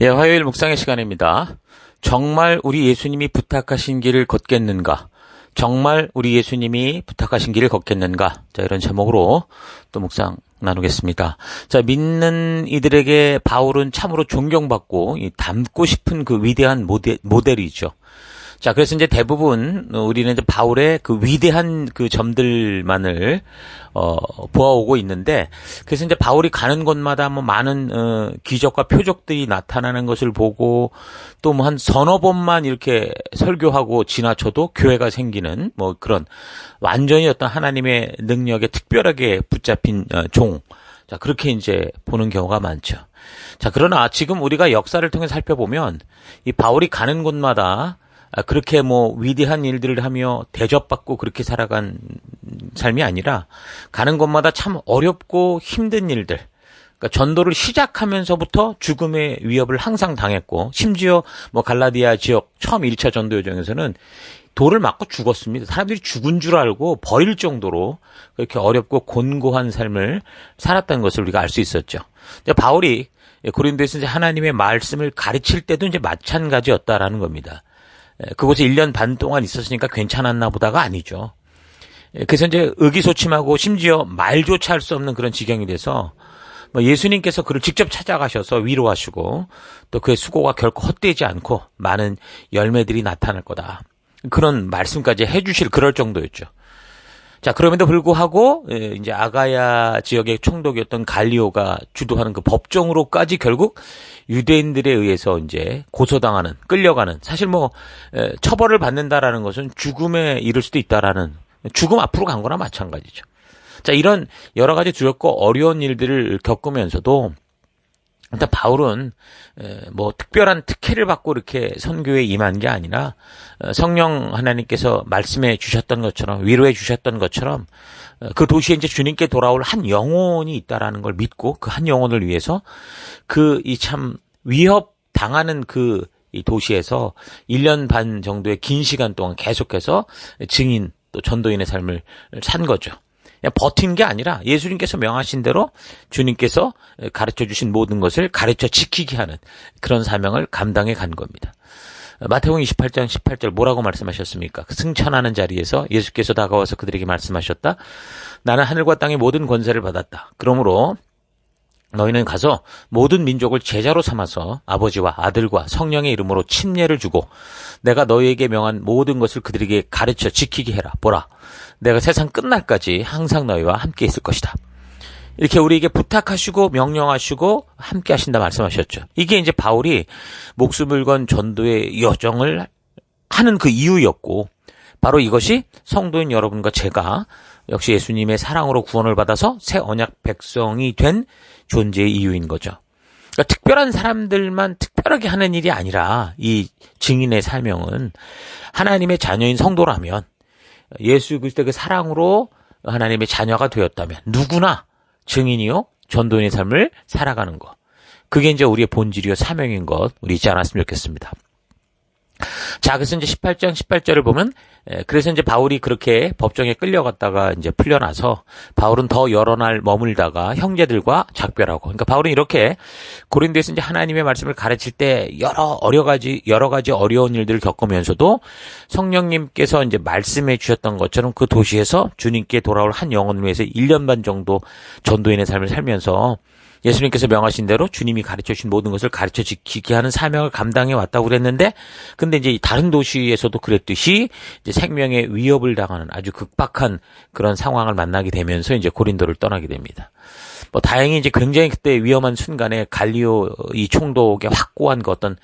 예, 화요일 묵상의 시간입니다. 정말 우리 예수님이 부탁하신 길을 걷겠는가? 정말 우리 예수님이 부탁하신 길을 걷겠는가? 자, 이런 제목으로 또 묵상 나누겠습니다. 자, 믿는 이들에게 바울은 참으로 존경받고 닮고 싶은 그 위대한 모델이죠. 자, 그래서 이제 대부분 우리는 이제 바울의 그 위대한 그 점들만을 보아오고 있는데, 그래서 이제 바울이 가는 곳마다 뭐 많은 기적과 표적들이 나타나는 것을 보고 또 뭐 한 서너 번만 이렇게 설교하고 지나쳐도 교회가 생기는 뭐 그런 완전히 어떤 하나님의 능력에 특별하게 붙잡힌 종. 자, 그렇게 이제 보는 경우가 많죠. 자, 그러나 지금 우리가 역사를 통해 살펴보면 이 바울이 가는 곳마다 그렇게 뭐 위대한 일들을 하며 대접받고 그렇게 살아간 삶이 아니라 가는 곳마다 참 어렵고 힘든 일들, 그러니까 전도를 시작하면서부터 죽음의 위협을 항상 당했고, 심지어 뭐 갈라디아 지역 처음 1차 전도 여정에서는 돌을 맞고 죽었습니다. 사람들이 죽은 줄 알고 버릴 정도로 그렇게 어렵고 곤고한 삶을 살았다는 것을 우리가 알 수 있었죠. 바울이 고린도에서 이제 하나님의 말씀을 가르칠 때도 이제 마찬가지였다라는 겁니다. 그곳에 1년 반 동안 있었으니까 괜찮았나 보다가 아니죠. 그래서 이제 의기소침하고 심지어 말조차 할 수 없는 그런 지경이 돼서 예수님께서 그를 직접 찾아가셔서 위로하시고 또 그의 수고가 결코 헛되지 않고 많은 열매들이 나타날 거다. 그런 말씀까지 해주실 그럴 정도였죠. 자, 그럼에도 불구하고 이제 아가야 지역의 총독이었던 갈리오가 주도하는 그 법정으로까지 결국 유대인들에 의해서 이제 고소당하는, 끌려가는, 사실 뭐 처벌을 받는다라는 것은 죽음에 이를 수도 있다라는, 죽음 앞으로 간 거나 마찬가지죠. 자, 이런 여러 가지 두렵고 어려운 일들을 겪으면서도 일단 바울은 뭐 특별한 특혜를 받고 이렇게 선교에 임한 게 아니라 성령 하나님께서 말씀해 주셨던 것처럼, 위로해 주셨던 것처럼 그 도시에 이제 주님께 돌아올 한 영혼이 있다라는 걸 믿고 그 한 영혼을 위해서 그 이 참 위협 당하는 그 이 도시에서 1년 반 정도의 긴 시간 동안 계속해서 증인 또 전도인의 삶을 산 거죠. 그냥 버틴 게 아니라 예수님께서 명하신 대로 주님께서 가르쳐 주신 모든 것을 가르쳐 지키게 하는 그런 사명을 감당해 간 겁니다. 마태복음 28장 18절 뭐라고 말씀하셨습니까? 그 승천하는 자리에서 예수께서 다가와서 그들에게 말씀하셨다. 나는 하늘과 땅의 모든 권세를 받았다. 그러므로 너희는 가서 모든 민족을 제자로 삼아서 아버지와 아들과 성령의 이름으로 침례를 주고 내가 너희에게 명한 모든 것을 그들에게 가르쳐 지키게 해라. 보라, 내가 세상 끝날까지 항상 너희와 함께 있을 것이다. 이렇게 우리에게 부탁하시고 명령하시고 함께 하신다 말씀하셨죠. 이게 이제 바울이 목숨을 건 전도의 여정을 하는 그 이유였고, 바로 이것이 성도인 여러분과 제가 역시 예수님의 사랑으로 구원을 받아서 새 언약 백성이 된 존재의 이유인 거죠. 그러니까 특별한 사람들만 특별하게 하는 일이 아니라 이 증인의 사명은 하나님의 자녀인 성도라면, 예수 그리스도의 그 사랑으로 하나님의 자녀가 되었다면 누구나 증인이요 전도인의 삶을 살아가는 것, 그게 이제 우리의 본질이요 사명인 것 우리 잊지 않았으면 좋겠습니다. 자, 그래서 이제 18장 18절을 보면, 그래서 이제 바울이 그렇게 법정에 끌려갔다가 이제 풀려나서 바울은 더 여러 날 머물다가 형제들과 작별하고, 그러니까 바울은 이렇게 고린도에서 이제 하나님의 말씀을 가르칠 때 여러 가지 어려운 일들을 겪으면서도 성령님께서 이제 말씀해 주셨던 것처럼 그 도시에서 주님께 돌아올 한 영혼을 위해서 1년 반 정도 전도인의 삶을 살면서 예수님께서 명하신 대로 주님이 가르쳐 주신 모든 것을 가르쳐 지키게 하는 사명을 감당해 왔다고 그랬는데, 근데 이제 다른 도시에서도 그랬듯이 이제 생명의 위협을 당하는 아주 극박한 그런 상황을 만나게 되면서 이제 고린도를 떠나게 됩니다. 뭐 다행히 이제 굉장히 그때 위험한 순간에 갈리오 이 총독의 확고한 그 어떤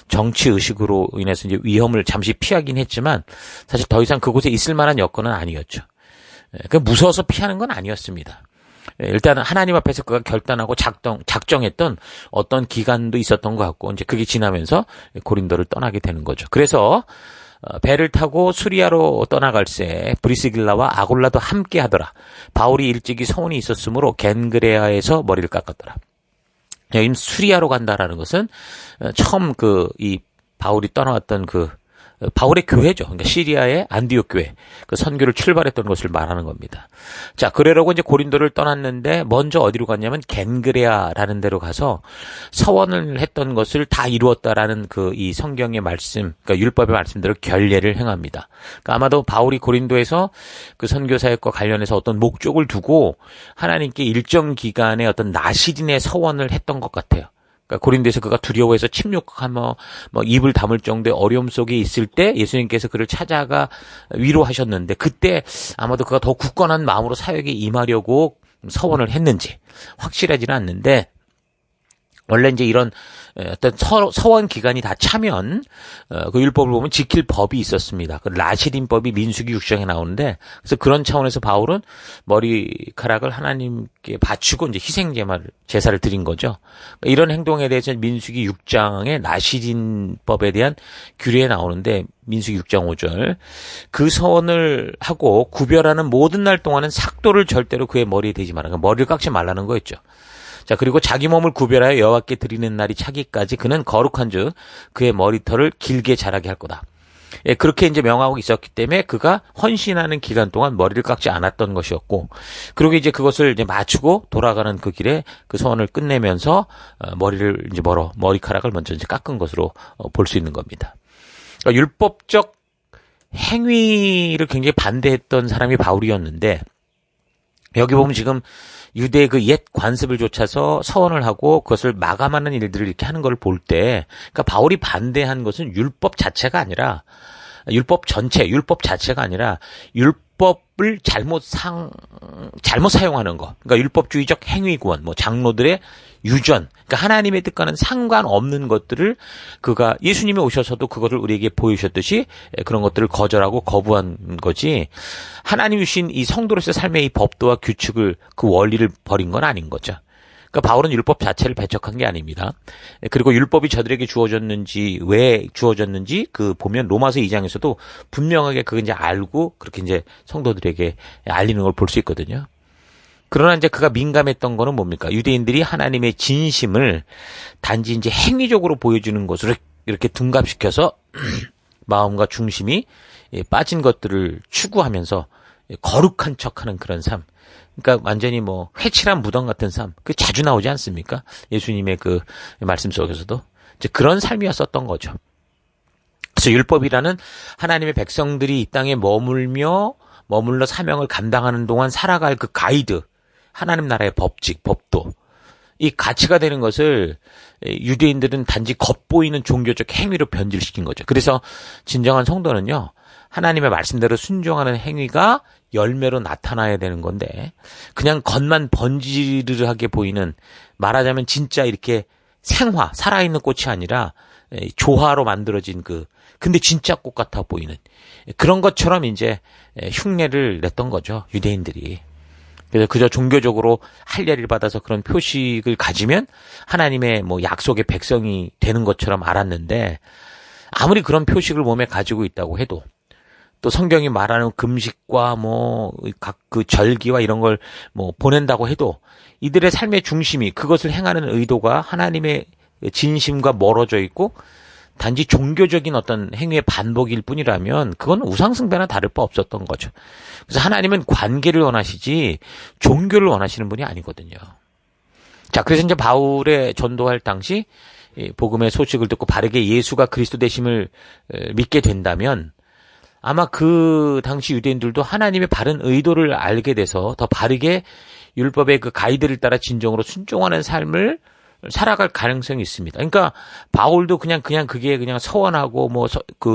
정치 의식으로 인해서 이제 위험을 잠시 피하긴 했지만 사실 더 이상 그곳에 있을 만한 여건은 아니었죠. 그 무서워서 피하는 건 아니었습니다. 일단은 하나님 앞에서 그가 결단하고 작정했던 어떤 기간도 있었던 것 같고, 이제 그게 지나면서 고린도를 떠나게 되는 거죠. 그래서 배를 타고 수리아로 떠나갈새 브리스길라와 아골라도 함께 하더라. 바울이 일찍이 소원이 있었으므로 겐그레아에서 머리를 깎았더라. 여기 수리아로 간다라는 것은 처음 이 바울이 떠나왔던 그 바울의 교회죠. 그러니까 시리아의 안디옥 교회, 그 선교를 출발했던 것을 말하는 겁니다. 자, 그러려고 이제 고린도를 떠났는데 먼저 어디로 갔냐면 겐그레아라는 데로 가서 서원을 했던 것을 다 이루었다라는 그 이 성경의 말씀, 그러니까 율법의 말씀대로 결례를 행합니다. 그러니까 아마도 바울이 고린도에서 그 선교 사역과 관련해서 어떤 목적을 두고 하나님께 일정 기간의 어떤 나시린의 서원을 했던 것 같아요. 그러니까 고린도에서 그가 두려워해서 침묵하며 입을 다물 정도의 어려움 속에 있을 때 예수님께서 그를 찾아가 위로하셨는데 그때 아마도 그가 더 굳건한 마음으로 사역에 임하려고 서원을 했는지 확실하지는 않는데 원래 이제 이런 어떤 서원 기간이 다 차면 그 율법을 보면 지킬 법이 있었습니다. 그 라시딘법이 민수기 6장에 나오는데 그래서 그런 차원에서 바울은 머리카락을 하나님께 바치고 이제 희생 제사를 드린 거죠. 이런 행동에 대해서 민수기 6장의 라시딘법에 대한 규례에 나오는데 민수기 6장 5절 그 서원을 하고 구별하는 모든 날 동안은 삭도를 절대로 그의 머리에 대지 말라. 그러니까 머리를 깎지 말라는 거였죠. 자, 그리고 자기 몸을 구별하여 여호와께 드리는 날이 차기까지 그는 거룩한즉 그의 머리털을 길게 자라게 할 거다. 예, 그렇게 이제 명하고 있었기 때문에 그가 헌신하는 기간 동안 머리를 깎지 않았던 것이었고, 그리고 이제 그것을 이제 마치고 돌아가는 그 길에 그 소원을 끝내면서 머리를 이제 머리카락을 먼저 이제 깎은 것으로 볼 수 있는 겁니다. 그러니까 율법적 행위를 굉장히 반대했던 사람이 바울이었는데 여기 보면 지금 유대의 그 옛 관습을 좇아서 서원을 하고 그것을 마감하는 일들을 이렇게 하는 걸 볼 때, 그러니까 바울이 반대한 것은 율법 자체가 아니라 율법 자체가 아니라 율법을 잘못 사용하는 거. 그러니까 율법주의적 행위 구원, 장로들의 유전, 그러니까 하나님의 뜻과는 상관없는 것들을 그가 예수님이 오셔서도 그것을 우리에게 보여주셨듯이 그런 것들을 거절하고 거부한 거지, 하나님이 주신 이 성도로서의 삶의 이 법도와 규칙을 그 원리를 버린 건 아닌 거죠. 그러니까 바울은 율법 자체를 배척한 게 아닙니다. 그리고 율법이 저들에게 주어졌는지 왜 주어졌는지 그 보면 로마서 2장에서도 분명하게 그걸 이제 알고 그렇게 이제 성도들에게 알리는 걸 볼 수 있거든요. 그러나 이제 그가 민감했던 거는 뭡니까? 유대인들이 하나님의 진심을 단지 이제 행위적으로 보여주는 것으로 이렇게 둔갑시켜서 마음과 중심이 빠진 것들을 추구하면서 거룩한 척하는 그런 삶. 그러니까 완전히 회칠한 무덤 같은 삶. 그 자주 나오지 않습니까? 예수님의 그 말씀 속에서도. 이제 그런 삶이었었던 거죠. 그래서 율법이라는 하나님의 백성들이 이 땅에 머물러 사명을 감당하는 동안 살아갈 그 가이드, 하나님 나라의 법칙, 법도, 이 가치가 되는 것을 유대인들은 단지 겉보이는 종교적 행위로 변질시킨 거죠. 그래서 진정한 성도는요, 하나님의 말씀대로 순종하는 행위가 열매로 나타나야 되는 건데, 그냥 겉만 번지르르하게 보이는, 말하자면 진짜 이렇게 살아있는 꽃이 아니라 조화로 만들어진 근데 진짜 꽃 같아 보이는 그런 것처럼 이제 흉내를 냈던 거죠, 유대인들이. 그래서 그저 종교적으로 할례를 받아서 그런 표식을 가지면 하나님의 약속의 백성이 되는 것처럼 알았는데, 아무리 그런 표식을 몸에 가지고 있다고 해도, 또 성경이 말하는 금식과 각 그 절기와 이런 걸 보낸다고 해도 이들의 삶의 중심이, 그것을 행하는 의도가 하나님의 진심과 멀어져 있고 단지 종교적인 어떤 행위의 반복일 뿐이라면 그건 우상숭배나 다를 바 없었던 거죠. 그래서 하나님은 관계를 원하시지 종교를 원하시는 분이 아니거든요. 자, 그래서 이제 바울의 전도할 당시 복음의 소식을 듣고 바르게 예수가 그리스도 되심을 믿게 된다면 아마 그 당시 유대인들도 하나님의 바른 의도를 알게 돼서 더 바르게 율법의 그 가이드를 따라 진정으로 순종하는 삶을 살아갈 가능성이 있습니다. 그러니까 바울도 그냥 그게 그냥 서원하고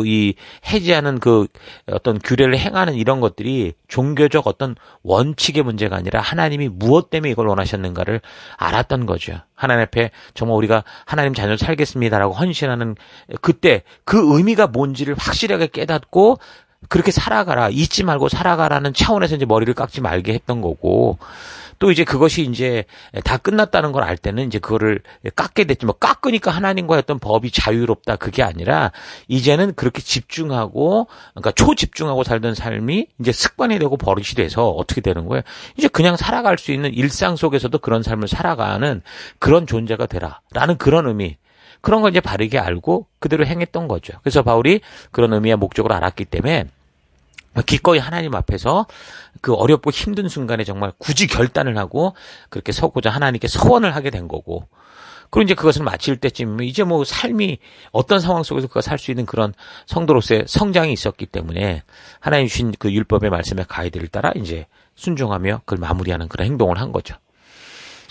이 해지하는 그 어떤 규례를 행하는 이런 것들이 종교적 어떤 원칙의 문제가 아니라 하나님이 무엇 때문에 이걸 원하셨는가를 알았던 거죠. 하나님 앞에 정말 우리가 하나님 자녀로 살겠습니다라고 헌신하는 그때 그 의미가 뭔지를 확실하게 깨닫고 그렇게 살아가라, 잊지 말고 살아가라는 차원에서 이제 머리를 깎지 말게 했던 거고, 또 이제 그것이 이제 다 끝났다는 걸 알 때는 이제 그거를 깎게 됐지. 깎으니까 하나님과의 어떤 법이 자유롭다, 그게 아니라 이제는 그렇게 집중하고, 그러니까 초집중하고 살던 삶이 이제 습관이 되고 버릇이 돼서 어떻게 되는 거예요? 이제 그냥 살아갈 수 있는 일상 속에서도 그런 삶을 살아가는 그런 존재가 되라라는 그런 의미. 그런 걸 이제 바르게 알고 그대로 행했던 거죠. 그래서 바울이 그런 의미와 목적을 알았기 때문에 기꺼이 하나님 앞에서 그 어렵고 힘든 순간에 정말 굳이 결단을 하고 그렇게 서고자 하나님께 서원을 하게 된 거고, 그리고 이제 그것을 마칠 때쯤 이제 뭐 삶이 어떤 상황 속에서 그가 살 수 있는 그런 성도로서의 성장이 있었기 때문에 하나님 주신 그 율법의 말씀의 가이드를 따라 이제 순종하며 그걸 마무리하는 그런 행동을 한 거죠.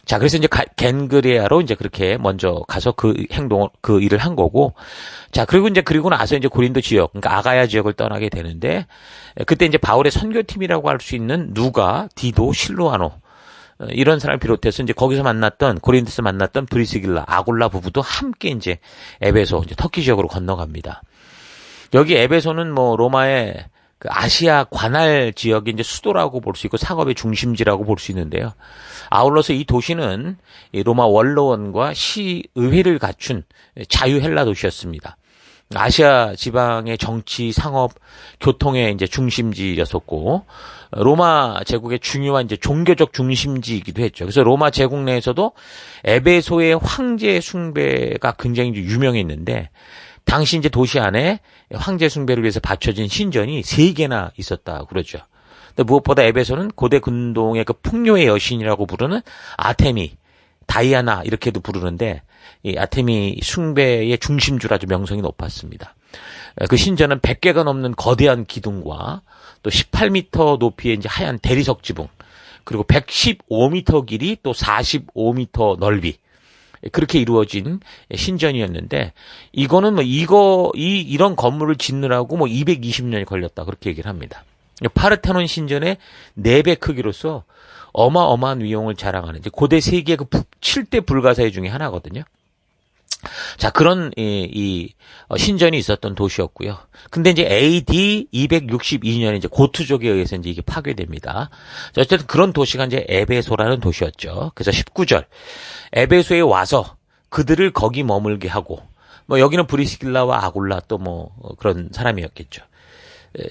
자, 그래서 이제 겐그레아로 이제 그렇게 먼저 가서 그 행동을, 그 일을 한 거고, 자, 그리고 나서 이제 고린도 지역, 그러니까 아가야 지역을 떠나게 되는데, 그때 이제 바울의 선교팀이라고 할 수 있는 누가, 디도, 실로아노, 이런 사람을 비롯해서 이제 거기서 만났던, 고린도에서 만났던 브리스길라, 아골라 부부도 함께 이제 에베소, 이제 터키 지역으로 건너갑니다. 여기 에베소는 뭐 로마의 그 아시아 관할 지역의 이제 수도라고 볼 수 있고 상업의 중심지라고 볼 수 있는데요. 아울러서 이 도시는 로마 원로원과 시의회를 갖춘 자유헬라 도시였습니다. 아시아 지방의 정치, 상업, 교통의 이제 중심지였었고, 로마 제국의 중요한 이제 종교적 중심지이기도 했죠. 그래서 로마 제국 내에서도 에베소의 황제 숭배가 굉장히 유명했는데, 당시 이제 도시 안에 황제 숭배를 위해서 바쳐진 신전이 3개나 있었다 그러죠. 근데 무엇보다 에베소는 고대 근동의 그 풍요의 여신이라고 부르는 아테미, 다이아나 이렇게도 부르는데, 이 아테미 숭배의 중심주라 좀 명성이 높았습니다. 그 신전은 100개가 넘는 거대한 기둥과 또 18m 높이의 이제 하얀 대리석 지붕, 그리고 115m 길이 또 45m 넓이, 그렇게 이루어진 신전이었는데, 이거는 뭐 이런 건물을 짓느라고 뭐 220년이 걸렸다 그렇게 얘기를 합니다. 파르테논 신전의 4배 크기로서 어마어마한 위용을 자랑하는 이제 고대 세계의 그 7대 불가사의 중에 하나거든요. 자, 그런 신전이 있었던 도시였고요. 근데 이제 AD 262년에 이제 고투족에 의해서 이제 이게 파괴됩니다. 자, 어쨌든 그런 도시가 이제 에베소라는 도시였죠. 그래서 19절. 에베소에 와서 그들을 거기 머물게 하고, 뭐 여기는 브리스길라와 아굴라 또 뭐 그런 사람이었겠죠.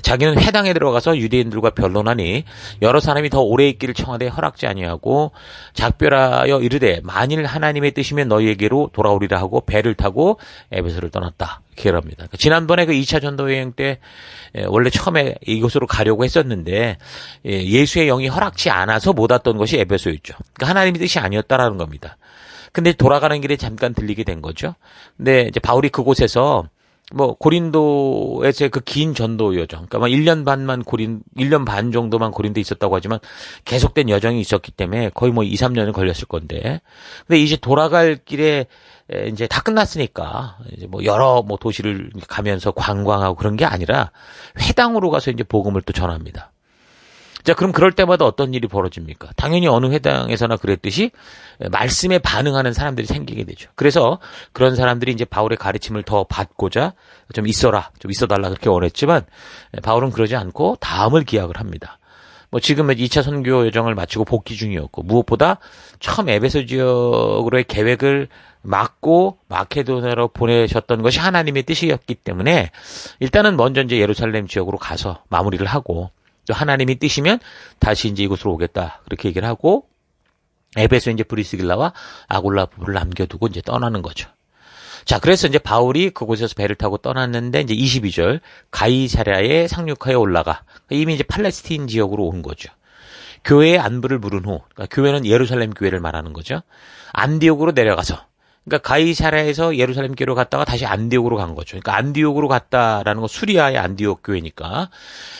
자기는 회당에 들어가서 유대인들과 변론하니 여러 사람이 더 오래 있기를 청하되 허락지 아니하고 작별하여 이르되 만일 하나님의 뜻이면 너희에게로 돌아오리라 하고 배를 타고 에베소를 떠났다. 이렇게 합니다. 지난번에 그 2차 전도 여행 때 원래 처음에 이곳으로 가려고 했었는데 예수의 영이 허락치 않아서 못 왔던 것이 에베소였죠. 그러니까 하나님의 뜻이 아니었다라는 겁니다. 근데 돌아가는 길에 잠깐 들리게 된 거죠. 근데 이제 바울이 그곳에서 뭐 고린도에서의 그 긴 전도 여정, 그러니까 1년 반 정도만 고린도에 있었다고 하지만 계속된 여정이 있었기 때문에 거의 뭐 2, 3년은 걸렸을 건데, 근데 이제 돌아갈 길에 이제 다 끝났으니까 이제 뭐 여러 뭐 도시를 가면서 관광하고 그런 게 아니라 회당으로 가서 이제 복음을 또 전합니다. 자, 그럼 그럴 때마다 어떤 일이 벌어집니까? 당연히 어느 회당에서나 그랬듯이 말씀에 반응하는 사람들이 생기게 되죠. 그래서 그런 사람들이 이제 바울의 가르침을 더 받고자 좀 있어달라 그렇게 원했지만 바울은 그러지 않고 다음을 기약을 합니다. 뭐 지금은 2차 선교 여정을 마치고 복귀 중이었고, 무엇보다 처음 에베소 지역으로의 계획을 막고 마케도냐로 보내셨던 것이 하나님의 뜻이었기 때문에 일단은 먼저 이제 예루살렘 지역으로 가서 마무리를 하고, 또 하나님이 뜻이면 다시 이제 이곳으로 오겠다 그렇게 얘기를 하고, 에베소 이제 브리스길라와 아굴라 부부를 남겨두고 이제 떠나는 거죠. 자, 그래서 이제 바울이 그곳에서 배를 타고 떠났는데 이제 22절 가이사랴에 상륙하여 올라가, 이미 이제 팔레스틴 지역으로 온 거죠. 교회의 안부를 물은 후, 그러니까 교회는 예루살렘 교회를 말하는 거죠. 안디옥으로 내려가서, 그러니까 가이사랴에서 예루살렘 교회로 갔다가 다시 안디옥으로 간 거죠. 그러니까 안디옥으로 갔다라는 건 수리아의 안디옥 교회니까,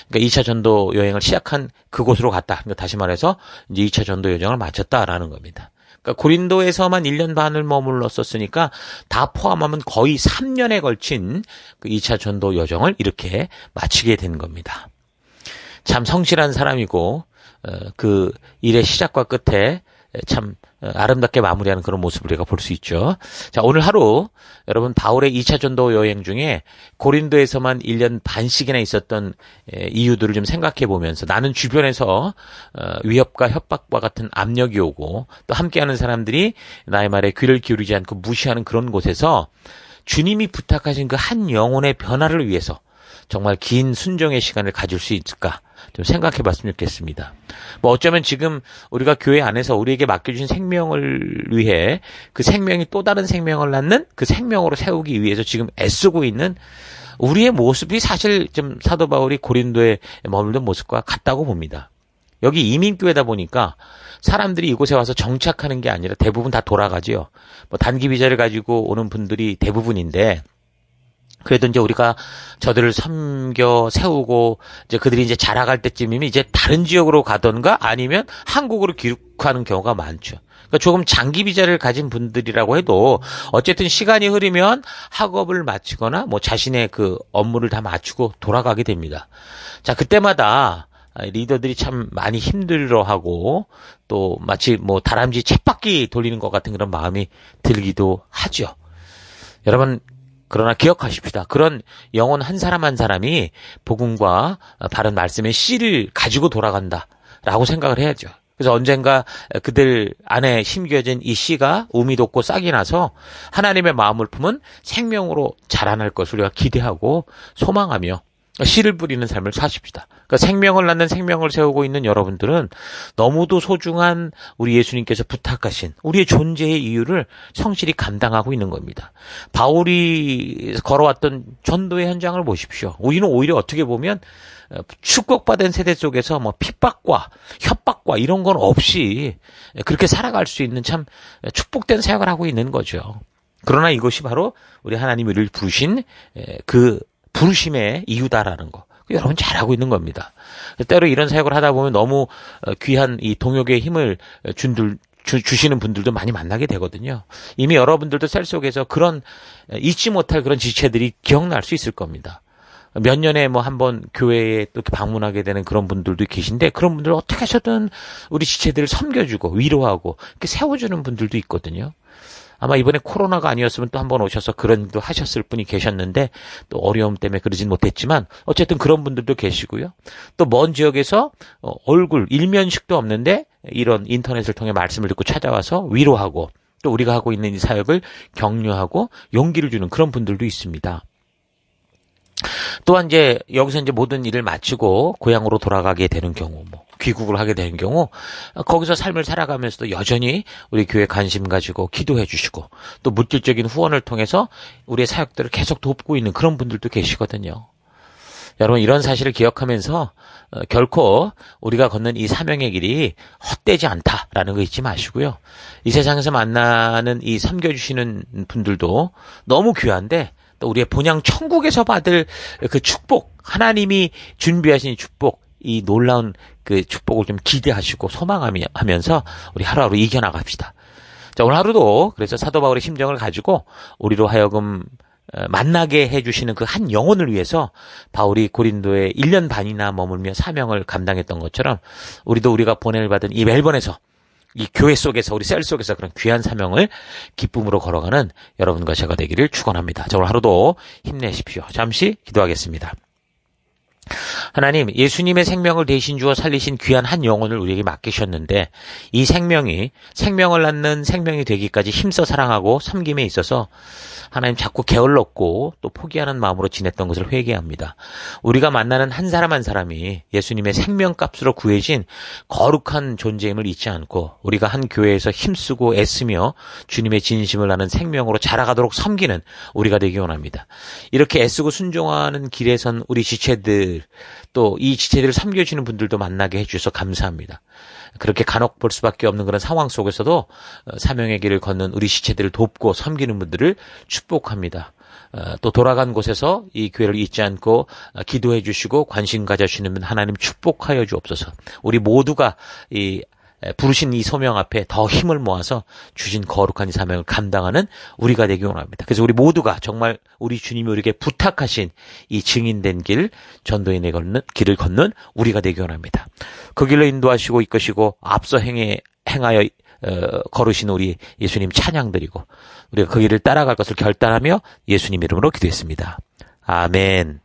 그러니까 2차 전도 여행을 시작한 그곳으로 갔다. 그러니까 다시 말해서 이제 2차 전도 여정을 마쳤다라는 겁니다. 그러니까 고린도에서만 1년 반을 머물렀었으니까 다 포함하면 거의 3년에 걸친 그 2차 전도 여정을 이렇게 마치게 된 겁니다. 참 성실한 사람이고, 그 일의 시작과 끝에 참 아름답게 마무리하는 그런 모습을 우리가 볼 수 있죠. 자, 오늘 하루 여러분 바울의 2차 전도 여행 중에 고린도에서만 1년 반씩이나 있었던 이유들을 좀 생각해 보면서, 나는 주변에서 위협과 협박과 같은 압력이 오고 또 함께하는 사람들이 나의 말에 귀를 기울이지 않고 무시하는 그런 곳에서 주님이 부탁하신 그 한 영혼의 변화를 위해서 정말 긴 순종의 시간을 가질 수 있을까 좀 생각해 봤으면 좋겠습니다. 뭐 어쩌면 지금 우리가 교회 안에서 우리에게 맡겨주신 생명을 위해 그 생명이 또 다른 생명을 낳는 그 생명으로 세우기 위해서 지금 애쓰고 있는 우리의 모습이 사실 좀 사도 바울이 고린도에 머물던 모습과 같다고 봅니다. 여기 이민교회다 보니까 사람들이 이곳에 와서 정착하는 게 아니라 대부분 다 돌아가지요. 뭐 단기 비자를 가지고 오는 분들이 대부분인데, 그래도 이제 우리가 저들을 섬겨 세우고 이제 그들이 이제 자라갈 때쯤이면 이제 다른 지역으로 가던가 아니면 한국으로 귀국하는 경우가 많죠. 그러니까 조금 장기 비자를 가진 분들이라고 해도 어쨌든 시간이 흐르면 학업을 마치거나 뭐 자신의 그 업무를 다 마치고 돌아가게 됩니다. 자, 그때마다 리더들이 참 많이 힘들어하고 또 마치 뭐 다람쥐 쳇바퀴 돌리는 것 같은 그런 마음이 들기도 하죠. 여러분, 그러나 기억하십시다. 그런 영혼 한 사람 한 사람이 복음과 바른 말씀의 씨를 가지고 돌아간다라고 생각을 해야죠. 그래서 언젠가 그들 안에 심겨진 이 씨가 우미 돋고 싹이 나서 하나님의 마음을 품은 생명으로 자라날 것을 우리가 기대하고 소망하며 씨를 뿌리는 삶을 사십시다. 그러니까 생명을 낳는 생명을 세우고 있는 여러분들은 너무도 소중한 우리 예수님께서 부탁하신 우리의 존재의 이유를 성실히 감당하고 있는 겁니다. 바울이 걸어왔던 전도의 현장을 보십시오. 우리는 오히려 어떻게 보면 축복받은 세대 속에서 뭐 핍박과 협박과 이런 건 없이 그렇게 살아갈 수 있는 참 축복된 사역을 하고 있는 거죠. 그러나 이것이 바로 우리 하나님이 우리를 부르신 그 부르심의 이유다라는 거. 여러분 잘하고 있는 겁니다. 때로 이런 사역을 하다 보면 너무 귀한 이 동역의 힘을 주시는 분들도 많이 만나게 되거든요. 이미 여러분들도 셀 속에서 그런 잊지 못할 그런 지체들이 기억날 수 있을 겁니다. 몇 년에 뭐 한번 교회에 또 방문하게 되는 그런 분들도 계신데 그런 분들 어떻게 해서든 우리 지체들을 섬겨주고 위로하고 이렇게 세워주는 분들도 있거든요. 아마 이번에 코로나가 아니었으면 또 한번 오셔서 그런 일도 하셨을 분이 계셨는데 또 어려움 때문에 그러진 못했지만 어쨌든 그런 분들도 계시고요. 또 먼 지역에서 얼굴 일면식도 없는데 이런 인터넷을 통해 말씀을 듣고 찾아와서 위로하고 또 우리가 하고 있는 이 사역을 격려하고 용기를 주는 그런 분들도 있습니다. 또한 이제 여기서 이제 모든 일을 마치고 고향으로 돌아가게 되는 경우, 뭐 귀국을 하게 되는 경우 거기서 삶을 살아가면서도 여전히 우리 교회 관심 가지고 기도해 주시고 또 물질적인 후원을 통해서 우리의 사역들을 계속 돕고 있는 그런 분들도 계시거든요. 여러분 이런 사실을 기억하면서 결코 우리가 걷는 이 사명의 길이 헛되지 않다라는 거 잊지 마시고요. 이 세상에서 만나는 이 섬겨주시는 분들도 너무 귀한데 또 우리의 본향 천국에서 받을 그 축복, 하나님이 준비하신 축복, 이 놀라운 그 축복을 좀 기대하시고 소망하면서 우리 하루하루 이겨나갑시다. 자, 오늘 하루도 그래서 사도 바울의 심정을 가지고 우리로 하여금 만나게 해주시는 그 한 영혼을 위해서 바울이 고린도에 1년 반이나 머물며 사명을 감당했던 것처럼 우리도 우리가 보냄을 받은 이 멜번에서 이 교회 속에서 우리 셀 속에서 그런 귀한 사명을 기쁨으로 걸어가는 여러분과 제가 되기를 축원합니다. 자, 오늘 하루도 힘내십시오. 잠시 기도하겠습니다. 하나님, 예수님의 생명을 대신 주어 살리신 귀한 한 영혼을 우리에게 맡기셨는데 이 생명이 생명을 낳는 생명이 되기까지 힘써 사랑하고 섬김에 있어서 하나님 자꾸 게을렀고 또 포기하는 마음으로 지냈던 것을 회개합니다. 우리가 만나는 한 사람 한 사람이 예수님의 생명값으로 구해진 거룩한 존재임을 잊지 않고 우리가 한 교회에서 힘쓰고 애쓰며 주님의 진심을 아는 생명으로 자라가도록 섬기는 우리가 되기 원합니다. 이렇게 애쓰고 순종하는 길에 선 우리 지체들 또 이 지체들을 섬겨주는 분들도 만나게 해주셔서 감사합니다. 그렇게 간혹 볼 수밖에 없는 그런 상황 속에서도 사명의 길을 걷는 우리 지체들을 돕고 섬기는 분들을 축복합니다. 또 돌아간 곳에서 이 교회를 잊지 않고 기도해 주시고 관심 가져주시는 분 하나님 축복하여 주옵소서. 우리 모두가 이 부르신 이 소명 앞에 더 힘을 모아서 주신 거룩한 이 사명을 감당하는 우리가 되기 원합니다. 그래서 우리 모두가 정말 우리 주님이 우리에게 부탁하신 이 증인된 길, 전도인의 길을 걷는 우리가 되기 원합니다. 그 길로 인도하시고 이끄시고 앞서 행하여 걸으신 우리 예수님 찬양드리고 우리가 그 길을 따라갈 것을 결단하며 예수님 이름으로 기도했습니다. 아멘.